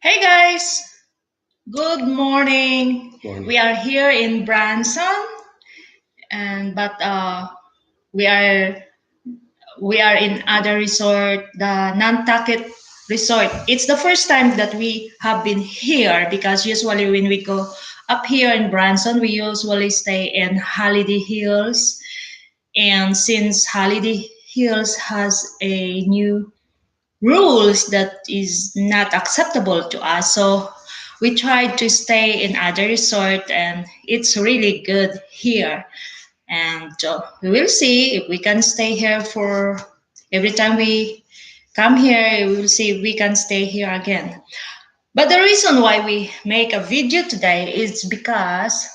Hey guys, good morning. Morning. We are here in Branson, and but we are we are in other resort, the Nantucket Resort. It's the first time that we have been here because usually when we go up here in Branson, we usually stay in Holiday Hills. And since Holiday Hills has a new rules that is not acceptable to us. So we tried to stay in other resort and it's really good here. And we will see if we can stay here for every time we come here, we will see if we can stay here again. But the reason why we make a video today is because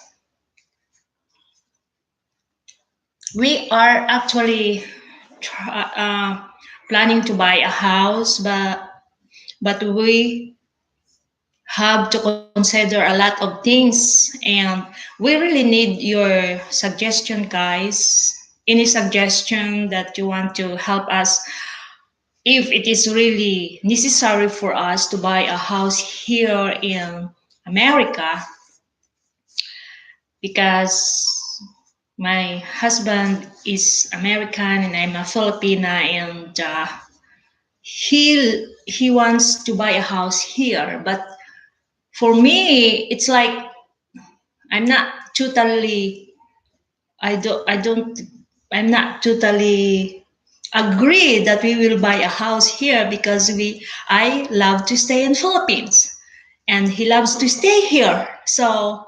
we are actually planning to buy a house, but we have to consider a lot of things and we really need your suggestion guys, any suggestion that you want to help us if it is really necessary for us to buy a house here in America, because my husband is American and I'm a Filipina, and he wants to buy a house here, but for me it's like I'm not totally I don't I'm not totally agree that we will buy a house here because we I love to stay in Philippines and he loves to stay here. So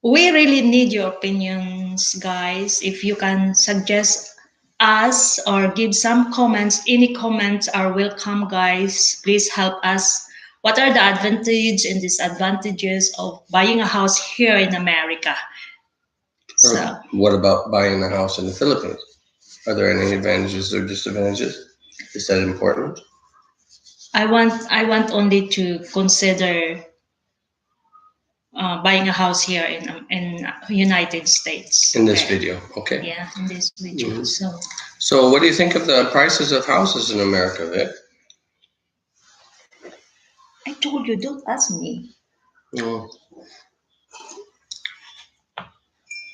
we really need your opinions, guys. If you can suggest us or give some comments, any comments are welcome, guys. Please help us. What are the advantages and disadvantages of buying a house here in America? So What about buying a house in the Philippines? Are there any advantages or disadvantages? Is that important I want only to consider buying a house here in United States. in this Okay. video? Okay. Yeah, in this video. Mhm. So So, what do you think of the prices of houses in America, Vic? I told you, don't ask me. Mm.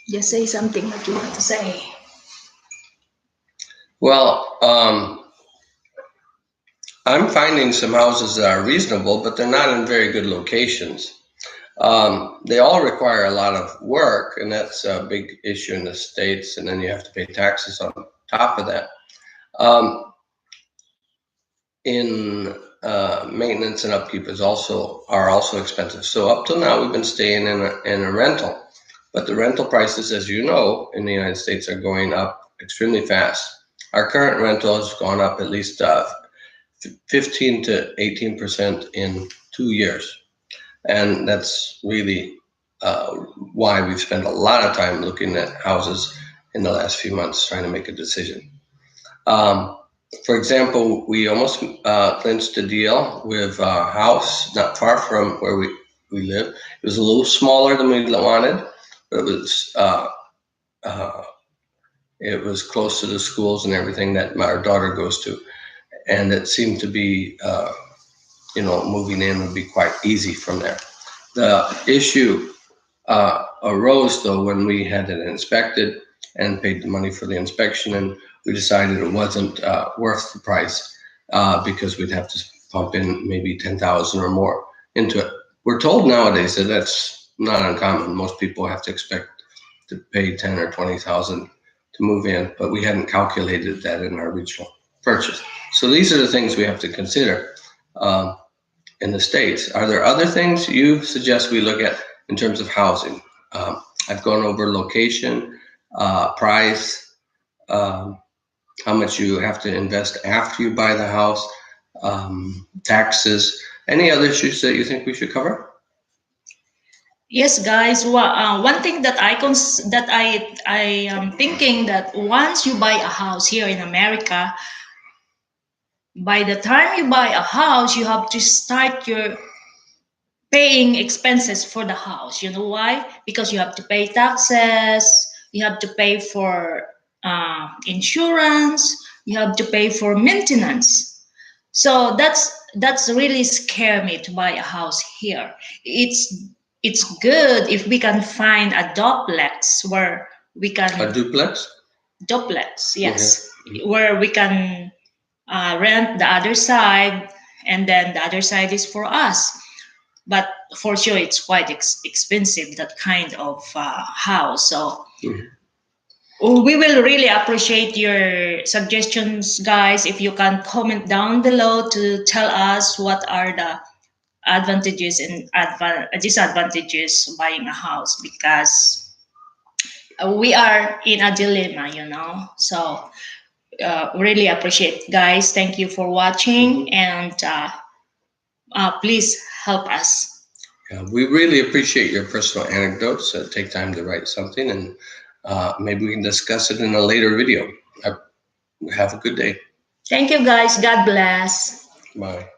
Just say something that you want to say. Well, I'm finding some houses that are reasonable, but they're not in very good locations. They all require a lot of work, and that's a big issue in the States, and then you have to pay taxes on top of that. Um, in Maintenance and upkeep are also expensive. So up till now, we've been staying in a rental, but the rental prices, as you know, in the United States are going up extremely fast. Our current rental has gone up at least 15 to 18% in 2 years, and that's really uh, why we've spent a lot of time looking at houses in the last few months trying to make a decision. Um, for example, we almost clinched a deal with a house not far from where we live. It was a little smaller than we wanted, but uh, it was close to the schools and everything that our daughter goes to, and it seemed to be moving in would be quite easy from there. The issue arose though when we had it inspected and paid the money for the inspection, and we decided it wasn't worth the price because we'd have to pump in maybe 10,000 or more into it. We're told nowadays that that's not uncommon. Most people have to expect to pay 10 or 20,000 to move in, but we hadn't calculated that in our original purchase. So these are the things we have to consider. Um, in the States. Are there other things you suggest we look at in terms of housing? I've gone over location, price, um, how much you have to invest after you buy the house, taxes. Any other issues that you think we should cover? yes, guys. One thing that I am thinking that once you buy a house here in America, by the time you buy a house, you have to start your paying expenses for the house. You know why? Because you have to pay taxes, you have to pay for insurance, you have to pay for maintenance. So that's really scare me to buy a house here. It's good if we can find a duplex where we A can duplex? duplex, Okay. yes, where we can rent the other side, and then the other side is for us. But for sure, it's quite expensive, that kind of house. So Mhm. we will really appreciate your suggestions, guys. If you can comment down below to tell us what are the advantages and disadvantages buying a house, because we are in a dilemma. So really appreciate, guys. Thank you for watching, and please help us. Yeah, we really appreciate your personal anecdotes. Take time to write something, and maybe we can discuss it in a later video. Uh, have a good day. Thank you, guys. God bless. Bye.